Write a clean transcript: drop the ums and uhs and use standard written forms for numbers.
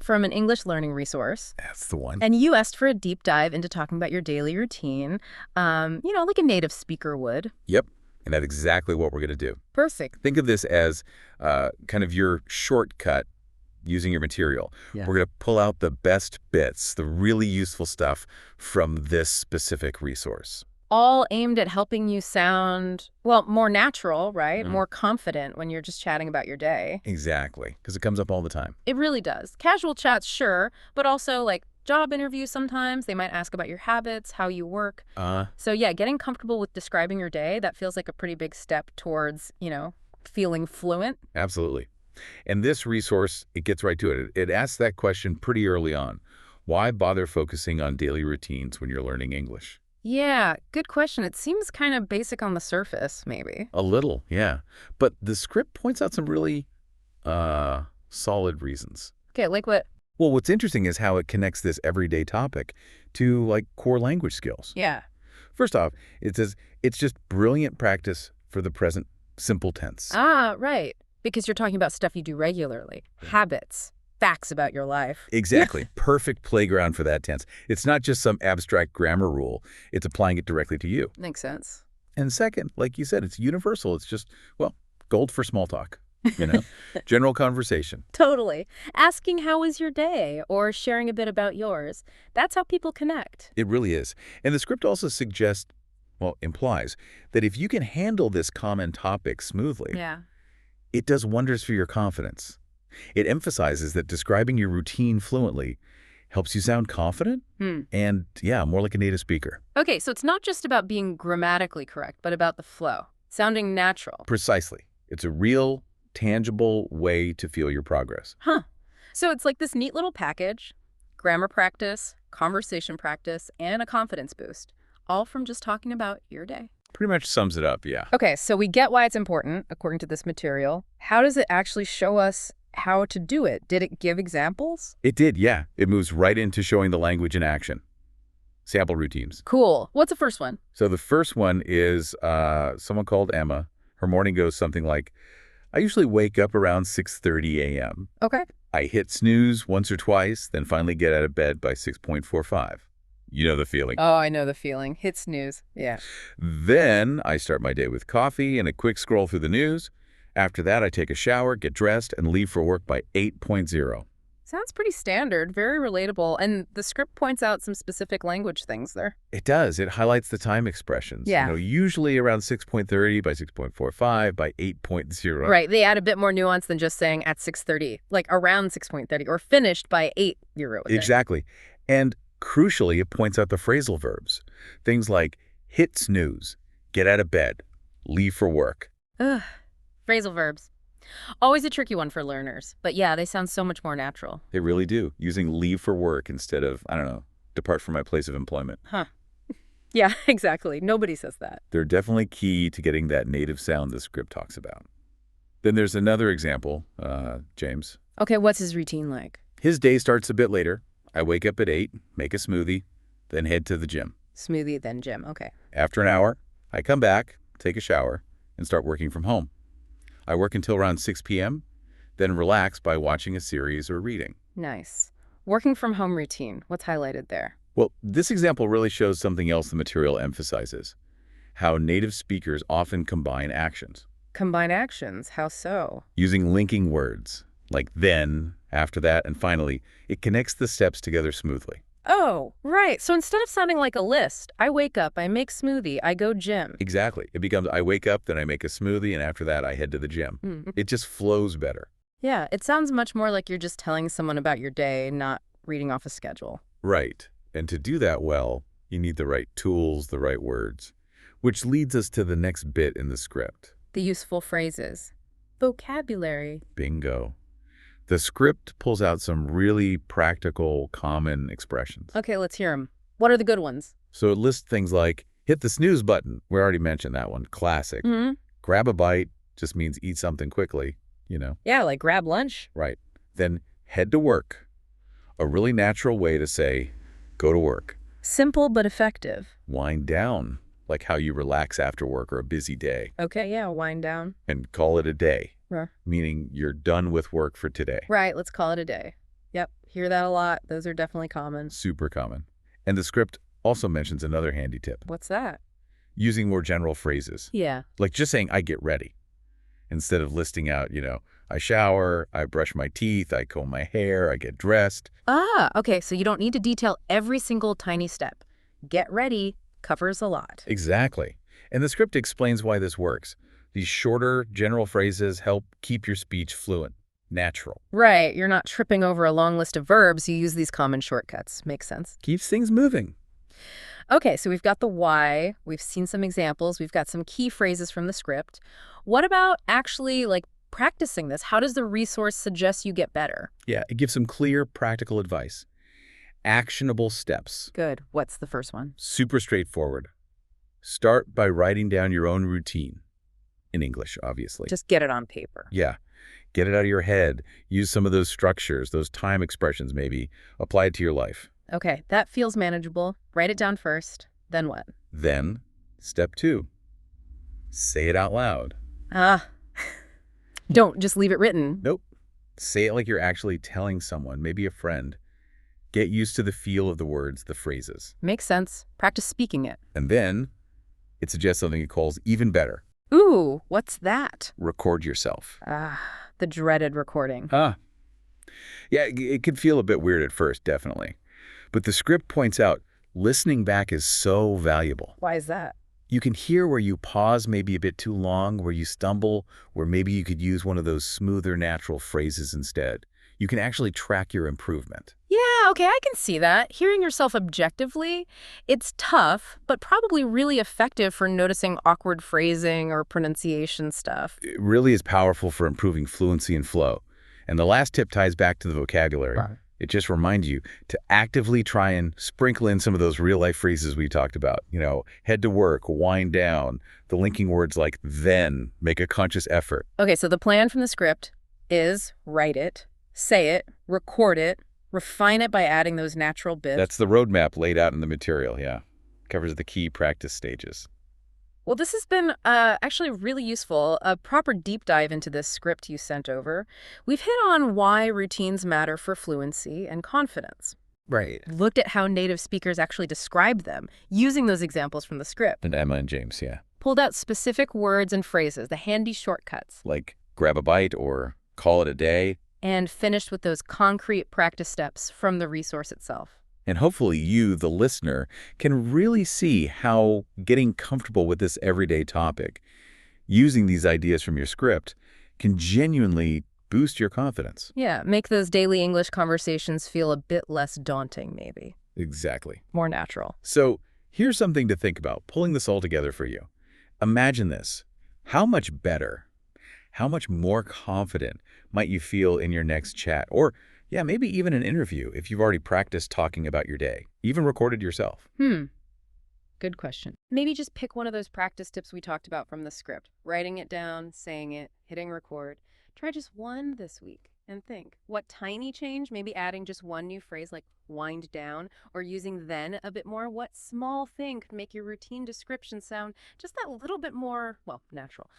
from an English learning resource. That's the one. And you asked for a deep dive into talking about your daily routine, like a native speaker would. Yep. And that's exactly what we're going to do. Perfect. Think of this as kind of your shortcut using your material. Yeah. We're going to pull out the best bits, the really useful stuff from this specific resource. All aimed at helping you sound, more natural, right? More confident when you're just chatting about your day. Exactly, because it comes up all the time. It really does. Casual chats, sure, but also like job interviews sometimes. They might ask about your habits, how you work. So yeah, getting comfortable with describing your day, that feels like a pretty big step towards, feeling fluent. Absolutely. And this resource, it gets right to it. It asks that question pretty early on. Why bother focusing on daily routines when you're learning English? Yeah, good question. It seems kind of basic on the surface, maybe. A little, yeah. But the script points out some really solid reasons. Okay, like what? Well, what's interesting is how it connects this everyday topic to, like, core language skills. Yeah. First off, it says it's just brilliant practice for the present simple tense. Ah, right. Because you're talking about stuff you do regularly. Habits. Facts about your life. Exactly. Perfect playground for that tense. It's not just some abstract grammar rule. It's applying it directly to you. Makes sense. And second, like you said, it's universal. It's just, gold for small talk, general conversation. Totally. Asking how was your day or sharing a bit about yours. That's how people connect. It really is. And the script also suggests, implies that if you can handle this common topic smoothly, it does wonders for your confidence. It emphasizes that describing your routine fluently helps you sound confident and, more like a native speaker. Okay, so it's not just about being grammatically correct, but about the flow, sounding natural. Precisely. It's a real, tangible way to feel your progress. So it's like this neat little package, grammar practice, conversation practice, and a confidence boost, all from just talking about your day. Pretty much sums it up, yeah. Okay, so we get why it's important, according to this material. How does it actually show us how to do it? Did it give examples? It did, yeah. It moves right into showing the language in action. Sample routines. Cool. What's the first one? So the first one is someone called Emma. Her morning goes something like, I usually wake up around 6:30 a.m. Okay. I hit snooze once or twice, then finally get out of bed by 6:45. You know the feeling. Oh, I know the feeling. Hit snooze. Yeah. Then I start my day with coffee and a quick scroll through the news. After that, I take a shower, get dressed, and leave for work by 8:0. Sounds pretty standard, very relatable, and the script points out some specific language things there. It does. It highlights the time expressions. Yeah. Usually around 6:30, by 6:45, by 8:0. Right. They add a bit more nuance than just saying at 6:30, like around 6:30, or finished by 8:00. Exactly. And crucially, it points out the phrasal verbs. Things like hit snooze, get out of bed, leave for work. Ugh. Phrasal verbs. Always a tricky one for learners. But yeah, they sound so much more natural. They really do. Using leave for work instead of, depart from my place of employment. Yeah, exactly. Nobody says that. They're definitely key to getting that native sound the script talks about. Then there's another example, James. Okay, what's his routine like? His day starts a bit later. I wake up at 8, make a smoothie, then head to the gym. Smoothie, then gym. Okay. After an hour, I come back, take a shower, and start working from home. I work until around 6 p.m., then relax by watching a series or reading. Nice. Working from home routine. What's highlighted there? Well, this example really shows something else the material emphasizes, how native speakers often combine actions. Combine actions? How so? Using linking words, like then, after that, and finally, it connects the steps together smoothly. Oh, right. So instead of sounding like a list, I wake up, I make smoothie, I go gym. Exactly. It becomes I wake up, then I make a smoothie, and after that, I head to the gym. It just flows better. Yeah, it sounds much more like you're just telling someone about your day, not reading off a schedule. Right. And to do that well, you need the right tools, the right words, which leads us to the next bit in the script. The useful phrases. Vocabulary. Bingo. The script pulls out some really practical, common expressions. Okay, let's hear them. What are the good ones? So it lists things like, hit the snooze button. We already mentioned that one. Classic. Grab a bite just means eat something quickly, Yeah, like grab lunch. Right. Then head to work. A really natural way to say, go to work. Simple but effective. Wind down, like how you relax after work or a busy day. Okay, yeah, wind down. And call it a day. Right. Meaning you're done with work for today. Right, let's call it a day. Yep. Hear that a lot. Those are definitely common. Super common. And the script also mentions another handy tip. What's that? Using more general phrases. Yeah. Like just saying, I get ready, instead of listing out, I shower, I brush my teeth, I comb my hair, I get dressed. Ah, okay, so you don't need to detail every single tiny step. Get ready covers a lot. Exactly. And the script explains why this works. These shorter, general phrases help keep your speech fluent, natural. Right, you're not tripping over a long list of verbs. You use these common shortcuts. Makes sense. Keeps things moving. Okay, so we've got the why. We've seen some examples. We've got some key phrases from the script. What about actually, practicing this? How does the resource suggest you get better? Yeah, it gives some clear, practical advice. Actionable steps. Good. What's the first one? Super straightforward. Start by writing down your own routine. In English, obviously. Just get it on paper. Yeah. Get it out of your head. Use some of those structures, those time expressions maybe. Apply it to your life. Okay, that feels manageable. Write it down first. Then what? Then, step 2. Say it out loud. Don't just leave it written. Nope. Say it like you're actually telling someone, maybe a friend. Get used to the feel of the words, the phrases. Makes sense. Practice speaking it. And then, it suggests something it calls even better. Ooh, what's that? Record yourself. The dreaded recording. Yeah, it could feel a bit weird at first, definitely. But the script points out listening back is so valuable. Why is that? You can hear where you pause maybe a bit too long, where you stumble, where maybe you could use one of those smoother, natural phrases instead. You can actually track your improvement. Yeah, okay, I can see that. Hearing yourself objectively, it's tough, but probably really effective for noticing awkward phrasing or pronunciation stuff. It really is powerful for improving fluency and flow. And the last tip ties back to the vocabulary. Right. It just reminds you to actively try and sprinkle in some of those real-life phrases we talked about. Head to work, wind down, the linking words like then, make a conscious effort. Okay, so the plan from the script is write it, say it, record it, refine it by adding those natural bits. That's the roadmap laid out in the material, yeah. Covers the key practice stages. Well, this has been actually really useful, a proper deep dive into this script you sent over. We've hit on why routines matter for fluency and confidence. Right. Looked at how native speakers actually describe them, using those examples from the script. And Emma and James, yeah. Pulled out specific words and phrases, the handy shortcuts. Like grab a bite or call it a day. And finished with those concrete practice steps from the resource itself. And hopefully you, the listener, can really see how getting comfortable with this everyday topic, using these ideas from your script, can genuinely boost your confidence. Yeah, make those daily English conversations feel a bit less daunting, maybe. Exactly. More natural. So here's something to think about, pulling this all together for you. Imagine this. How much better, how much more confident might you feel in your next chat? Or yeah, maybe even an interview if you've already practiced talking about your day, even recorded yourself. Good question. Maybe just pick one of those practice tips we talked about from the script. Writing it down, saying it, hitting record. Try just one this week and think, what tiny change, maybe adding just one new phrase like wind down or using then a bit more, what small thing could make your routine description sound just that little bit more, well, natural.